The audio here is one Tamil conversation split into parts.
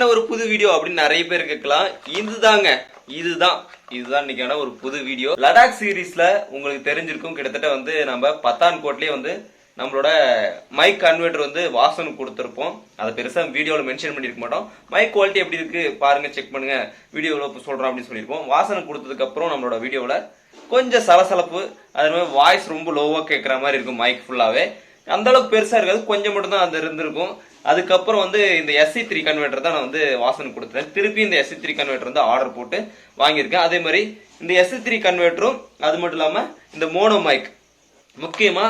இன்னைக்கான ஒரு புது வீடியோ அப்படின்னு நிறைய பேர் கேட்கலாம். இதுதான் இன்னைக்கான ஒரு புது வீடியோ. லடாக் சீரீஸ்ல உங்களுக்கு தெரிஞ்சிருக்கும், கிட்டத்தட்ட வந்து நம்ம பத்தான்கோட்லயே வந்து நம்மளோட மைக் கன்வெர்டர் வந்து வாசனுக்கு கொடுத்துருப்போம். அதை பெருசா வீடியோவில் மென்ஷன் பண்ணிருக்க மாட்டோம். மைக் குவாலிட்டி எப்படி இருக்கு பாருங்க, செக் பண்ணுங்க, வீடியோவில் சொல்றோம் அப்படின்னு சொல்லியிருப்போம். வாசனுக்கு கொடுத்ததுக்கு அப்புறம் நம்மளோட வீடியோவில் கொஞ்சம் சலசலப்பு, அது மாதிரி வாய்ஸ் ரொம்ப லோவா கேட்குற மாதிரி இருக்கும். மைக் ஃபுல்லாவே அந்த அளவுக்கு பெருசா இருக்காது, கொஞ்சம் மட்டும் தான் அது இருந்திருக்கும். அதுக்கப்புறம் வந்து இந்த SC3 கன்வெர்டர் தான் நான் வந்து வாசனுக்கு கொடுத்தேன். திருப்பி இந்த SC3 கன்வெர்டர் வந்து ஆர்டர் போட்டு வாங்கியிருக்கேன். அதே மாதிரி இந்த SC3 கன்வெர்டரும் அது மட்டும் இல்லாமல் இந்த மோனோ மைக், முக்கியமா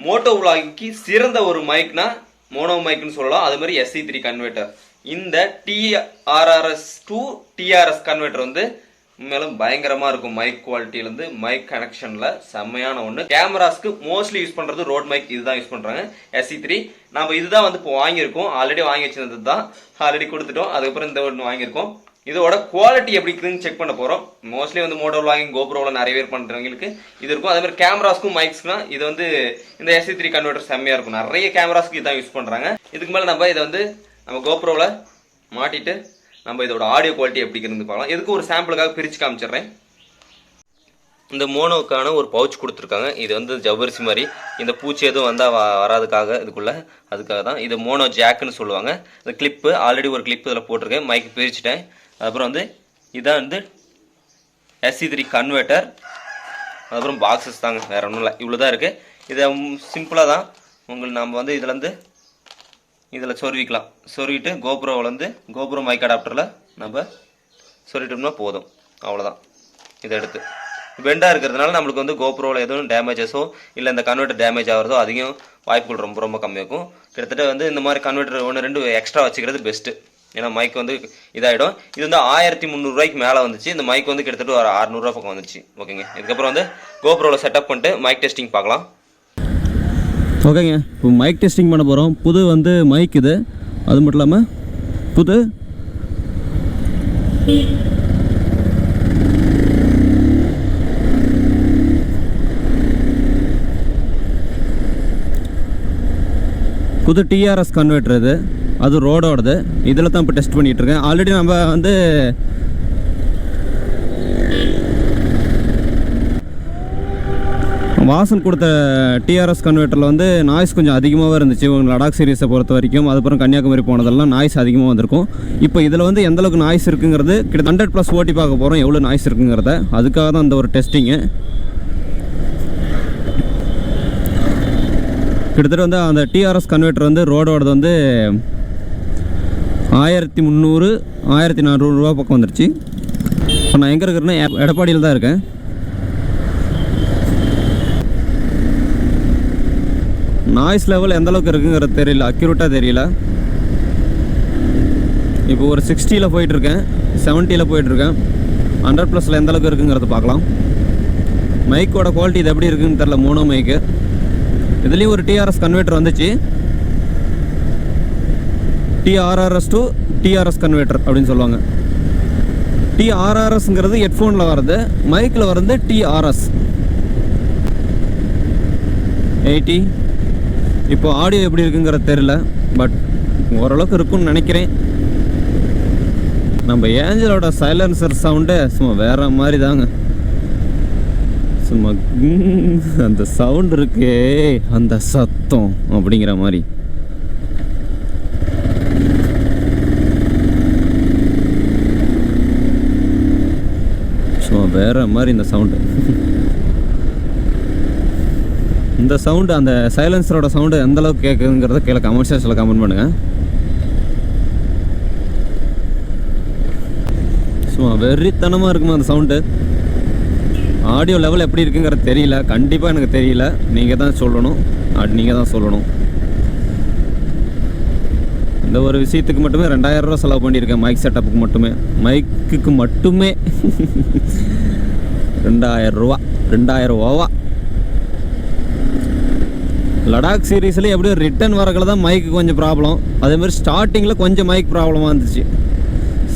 மோட்டோ விளாகிக்கு சிறந்த ஒரு மைக்னா மோனோ மைக்னு சொல்லலாம். அது மாதிரி SC3 கன்வெர்டர், இந்த TRRS to TRS கன்வெர்டர் வந்து மேலும் பயங்கரமா இருக்கும். மைக் குவாலிட்டியிலிருந்து மைக் கனெக்ஷன்ல செம்மையான ஒன்று. கேமராஸ்க்கு மோஸ்ட்லி யூஸ் பண்றது ரோட் மைக் இதுதான் யூஸ் பண்றாங்க, SC3. நம்ம இதுதான் வந்து இப்போ வாங்கியிருக்கோம், ஆல்ரெடி வாங்கி வச்சிருந்தது தான், ஆல்ரெடி கொடுத்துட்டோம். அதுக்கப்புறம் இந்த ஒன்று வாங்கியிருக்கோம். இதோட குவாலிட்டி எப்படி இருக்குதுன்னு செக் பண்ண போறோம். மோஸ்ட்லி வந்து மோட்டோ விளாகிங், கோப்ரோவில் நிறைய பேர் பண்றவங்களுக்கு இது இருக்கும். அதே மாதிரி கேமராஸ்க்கும் மைக்ஸ்க்குனா இது வந்து இந்த SC3 கன்வெர்டர் செம்மையா இருக்கும். நிறைய கேமராஸ்க்கு இதான் யூஸ் பண்றாங்க. இதுக்கு மேல நம்ம இதை வந்து நம்ம கோப்ரோவில் மாட்டிட்டு நம்ம இதோட ஆடியோ குவாலிட்டி எப்படி இருந்து பார்க்கலாம். எதுக்கு ஒரு சாம்பிளுக்காக பிரித்து காமிச்சிடுறேன். இந்த மோனோவுக்கான ஒரு பவுச் கொடுத்துருக்காங்க. இது வந்து ஜவ்வரிசி மாதிரி, இந்த பூச்சி எதுவும் வந்தால் வராதுக்காக இதுக்குள்ள, அதுக்காக தான். இது மோனோ ஜாக்குன்னு சொல்லுவாங்க. இந்த கிளிப்பு ஆல்ரெடி ஒரு கிளிப் இதில் போட்டிருக்கேன், மைக் பிரிச்சுட்டேன். அதுக்கப்புறம் வந்து இதான் வந்து SC3 கன்வெர்டர். அதுக்கப்புறம் பாக்ஸஸ் தாங்க, வேற ஒன்றும் இல்லை, இவ்வளோ தான் இருக்குது. இதை சிம்பிளாக தான் உங்களுக்கு நம்ம வந்து இதில் சொருவிக்கலாம். சொருவிட்டு கோப்ரோவில் வந்து கோப்ரோ மைக் அடாப்டரில் நம்ம சொருவிட்டோம்னா போதும், அவ்வளோதான். இதை எடுத்து பெண்டாக இருக்கிறதுனால நம்மளுக்கு வந்து கோப்ரோவில் எதுவும் டேமேஜஸோ இல்லை இந்த கன்வெர்டர் டேமேஜ் ஆகிறதோ அதிகம் வாய்ப்புகள் ரொம்ப ரொம்ப கம்மியாகும். கிட்டத்தட்ட வந்து இந்த மாதிரி கன்வெர்டர் 1-2 எக்ஸ்ட்ரா வச்சுக்கிறது பெஸ்ட்டு. ஏன்னா மைக் வந்து இதாகிடும். இது வந்து 1300 ரூபாய்க்கு மேலே வந்துச்சு. இந்த மைக் வந்து கிட்டத்தட்ட ஒரு 600 ரூபா பக்கம் வந்துச்சு. ஓகேங்க, இதுக்கப்புறம் வந்து கோப்ரோவில் செட்டப் பண்ணிட்டு மைக் டெஸ்டிங் பார்க்கலாம். ஓகேங்க, இப்போ மைக் டெஸ்டிங் பண்ண போகிறோம். புது வந்து மைக் இது, அது மட்டும் இல்லாமல் புது TRS கன்வெர்டர் இது, அது ரோடோடது. இதில் தான் இப்போ டெஸ்ட் பண்ணிகிட்ருக்கேன். ஆல்ரெடி நம்ம வந்து வாசன் கொடுத்த TRS கன்வெர்ட்டரில் வந்து நாய்ஸ் கொஞ்சம் அதிகமாகவே இருந்துச்சு. லடாக் சீரீஸை பொறுத்த வரைக்கும், அதுக்கப்புறம் கன்னியாகுமரி போனதெல்லாம் நாய்ஸ் அதிகமாக வந்திருக்கும். இப்போ இதில் வந்து எந்தளவுக்கு நாய்ஸ் இருக்குங்கிறது கிட்ட 100+ ஓட்டி பார்க்க போகிறோம், எவ்வளோ நாய்ஸ் இருக்குங்கிறத. அதுக்காக தான் இந்த ஒரு டெஸ்டிங்கு. கிட்டத்தட்ட வந்து அந்த TRS கன்வெர்ட்டர் வந்து ரோடோடது வந்து 1300-1400 ரூபா பக்கம் வந்துருச்சு. இப்போ நான் எங்கே இருக்கிறேன்னா எடப்பாடியில் தான் இருக்கேன். நாய்ஸ் லெவல் எந்த அளவுக்கு இருக்குங்கிறது தெரியல, அக்யூரேட்டாக தெரியல. இப்போ ஒரு 60ல் போயிட்டுருக்கேன், 70ல் போயிட்டுருக்கேன். 100+ல் எந்த அளவுக்கு இருக்குங்கிறத பார்க்கலாம். மைக்கோட குவாலிட்டி இது எப்படி இருக்குன்னு தெரில. மோனோ மைக்கு இதுலேயும் ஒரு TRS கன்வெர்ட்டர் வந்துச்சு, TRRS to TRS கன்வெர்ட்டர் அப்படின்னு சொல்லுவாங்க. TRRSங்கிறது ஹெட்ஃபோனில் வருது, மைக்கில் வருது TRS 80. இப்போ ஆடியோ எப்படி இருக்குங்கிறது தெரியல, பட் ஓரளவுக்கு இருக்குன்னு நினைக்கிறேன். நம்ம ஏஞ்சலோட சைலன்சர் சவுண்டு சும்மா வேற மாதிரி தாங்க. சும்மா அந்த சவுண்ட் இருக்கே, அந்த சத்தம் அப்படிங்கிற மாதிரி. சும்மா வேற மாதிரி இந்த சவுண்டு. இந்த சவுண்டு, அந்த சைலன்சரோட சவுண்டு எந்த அளவுக்கு கேட்குதுங்கிறத கீழே கமெண்ட் செக்ஷனில் கமெண்ட் பண்ணுங்கள். சும்மா வெறித்தனமாக இருக்குமா அந்த சவுண்டு. ஆடியோ லெவல் எப்படி இருக்குங்கிறது தெரியல, கண்டிப்பாக எனக்கு தெரியல. நீங்கள் தான் சொல்லணும், நீங்கள் தான் சொல்லணும். இந்த ஒரு விஷயத்துக்கு மட்டுமே 2000 ரூபா செலவு பண்ணியிருக்கேன், மைக் செட்டப்புக்கு மட்டுமே. மைக்குக்கு மட்டுமே 2000 ரூபா. லடாக் சீரீஸ்லேயே எப்படியும் ரிட்டன் வரக்குள்ள தான் மைக்கு கொஞ்சம் ப்ராப்ளம். அதேமாதிரி ஸ்டார்டிங்கில் கொஞ்சம் மைக் ப்ராப்ளமாக இருந்துச்சு.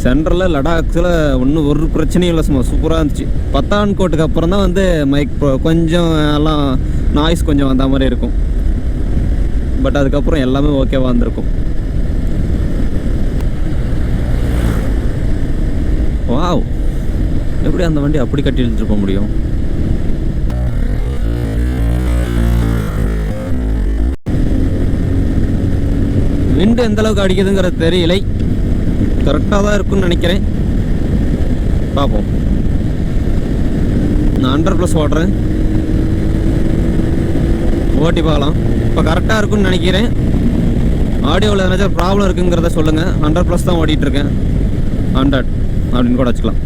சென்ட்ரலில் லடாக்ஸில் ஒன்றும் ஒரு பிரச்சனையும் இல்லை, சும்மா சூப்பராக இருந்துச்சு. பத்தான்கோட்டுக்கு அப்புறம் தான் வந்து மைக் கொஞ்சம் எல்லாம் நாய்ஸ் கொஞ்சம் வந்த மாதிரி இருக்கும். பட் அதுக்கப்புறம் எல்லாமே ஓகேவாக வந்திருக்கும். வாவ், எப்படி அந்த வண்டி அப்படி கட்டி இழுத்துட்டு போக முடியும்? விண்டு எந்த அளவுக்கு அடிக்குதுங்கிறது தெரியலை. கரெக்டாக தான் இருக்குன்னு நினைக்கிறேன். பார்ப்போம். நான் 100+ ஓடுறேன், ஓட்டி பார்க்கலாம். இப்போ கரெக்டாக இருக்குன்னு நினைக்கிறேன். ஆடியோவில் ஏதாச்சும் ப்ராப்ளம் இருக்குங்கிறத சொல்லுங்கள். 100+ தான் ஓடிட்டுருக்கேன். 100 அப்படின்னு கூட வச்சுக்கலாம்.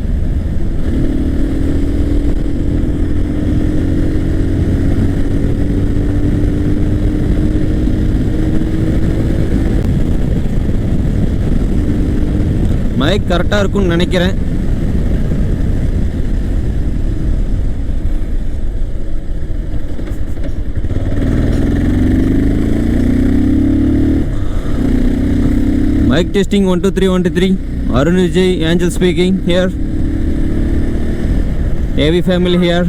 மைக் கரெக்டாக இருக்குன்னு நினைக்கிறேன். Mic testing 1 2 3 1 2 3. Arun Vijay, Angel speaking here. AV family here.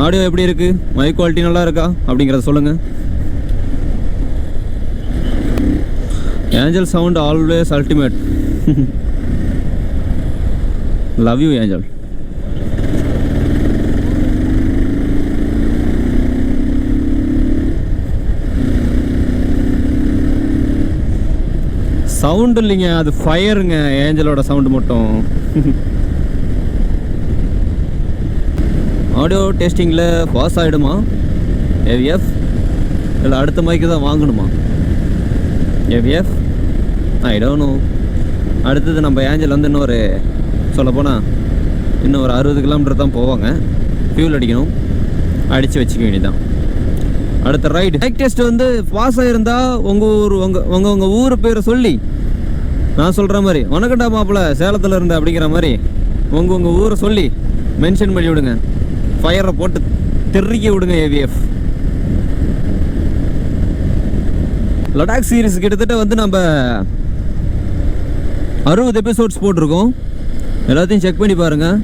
Audio எப்படி இருக்கு? மைக் குவாலிட்டி நல்லா இருக்கா அப்படிங்கிறத சொல்லுங்க. Angel sound always ultimate. Love you, Angel. Sound இல்லைங்க, அது ஃபயருங்க. ஏஞ்சலோட சவுண்டு மட்டும். ஆடியோ டெஸ்டிங்கில் பாஸ் ஆகிடுமா ஏவிஎஃப்? இல்லை அடுத்த மைக்கு தான் வாங்கணுமா ஏவிஎஃப்? I don't know. அடுத்தது நம்ம ஏஞ்சல் வந்து இன்னொரு சொல்லப்போனால் இன்னும் ஒரு 60 கிலோமீட்டர் தான் போவாங்க. ஃபியூல் அடிக்கணும், அடித்து வச்சுக்க வேண்டியதான். அடுத்த ரைடு மைக் டெஸ்ட் வந்து பாஸ் ஆகிருந்தா உங்கள் ஊர் பேரை சொல்லி நான் சொல்கிற மாதிரி, வணக்கண்டா மாப்பிள்ள சேலத்தில் இருந்த அப்படிங்கிற மாதிரி உங்கள் ஊரை சொல்லி மென்ஷன் பண்ணி விடுங்க. ஃபயரை போட்டு தெறிக்க விடுங்க ஏவிஎஃப். லடாக் சீரீஸ் கிட்டத்தட்ட வந்து நம்ம 60 எபிசோட்ஸ் போட்டிருக்கோம். எல்லாத்தையும் செக் பண்ணி பாருங்கள்.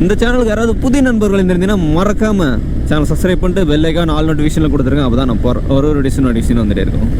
இந்த சேனலுக்கு யாராவது புதிய நண்பர்கள் இருந்தீங்கன்னா மறக்காமல் சேனல் சப்ஸ்கிரைப் பண்ணிட்டு பெல் ஐக்கான் ஆல் நோட்டிஃபிகேஷனில் கொடுத்துருங்க. அப்போ தான் நான் ஒரு டிஷன் வந்துட்டே இருக்கும்.